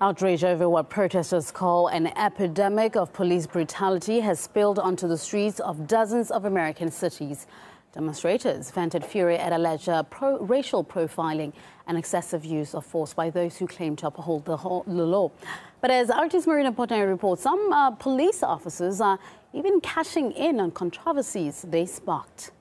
Outrage over what protesters call an epidemic of police brutality has spilled onto the streets of dozens of American cities. Demonstrators vented fury at alleged racial profiling and excessive use of force by those who claim to uphold the law. But as RT's Marina Portnoy reports, some police officers are even cashing in on controversies they sparked.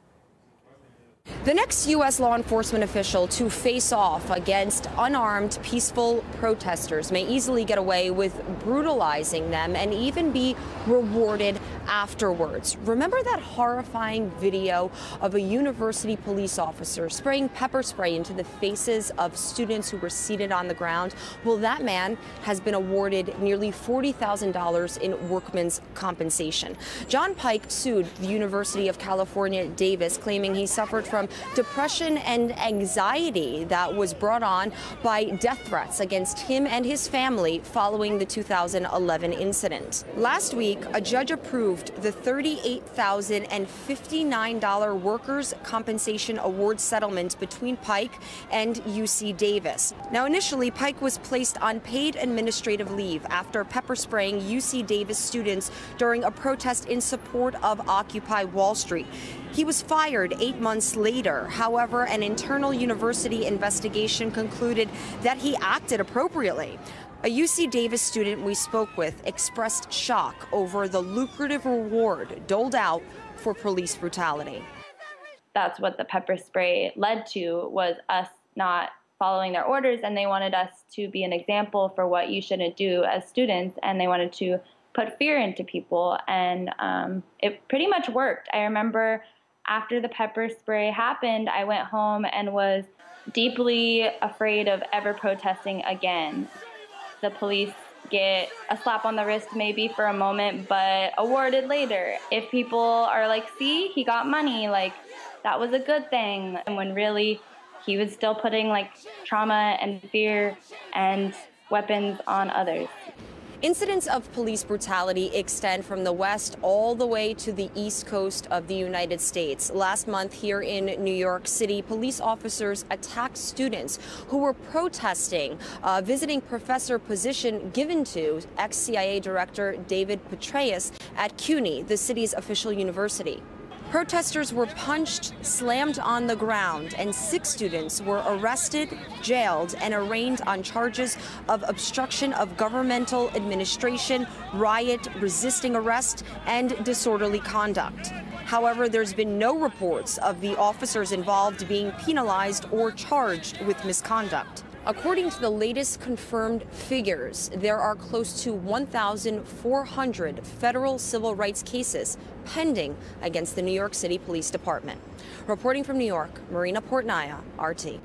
The next U.S. law enforcement official to face off against unarmed, peaceful protesters may easily get away with brutalizing them and even be rewarded afterwards. Remember that horrifying video of a university police officer spraying pepper spray into the faces of students who were seated on the ground? Well, that man has been awarded nearly $40,000 in workman's compensation. John Pike sued the University of California, Davis, claiming he suffered from depression and anxiety that was brought on by death threats against him and his family following the 2011 incident. Last week, a judge approved the $38,059 workers' compensation award settlement between Pike and UC Davis. Now, initially, Pike was placed on paid administrative leave after pepper spraying UC Davis students during a protest in support of Occupy Wall Street. He was fired 8 months later. However, an internal university investigation concluded that he acted appropriately. A UC Davis student we spoke with expressed shock over the lucrative reward doled out for police brutality. That's what the pepper spray led to, was us not following their orders, and they wanted us to be an example for what you shouldn't do as students, and they wanted to put fear into people, and it pretty much worked. I remember after the pepper spray happened, I went home and was deeply afraid of ever protesting again. The police get a slap on the wrist maybe for a moment, but awarded later. If people are like, see, he got money, like that was a good thing. And when really he was still putting like trauma and fear and weapons on others. Incidents of police brutality extend from the West all the way to the East Coast of the United States. Last month here in New York City, police officers attacked students who were protesting a visiting professor position given to ex-CIA Director David Petraeus at CUNY, the city's official university. Protesters were punched, slammed on the ground, and 6 students were arrested, jailed, and arraigned on charges of obstruction of governmental administration, riot, resisting arrest, and disorderly conduct. However, there's been no reports of the officers involved being penalized or charged with misconduct. According to the latest confirmed figures, there are close to 1,400 federal civil rights cases pending against the New York City Police Department. Reporting from New York, Marina Portnoy, RT.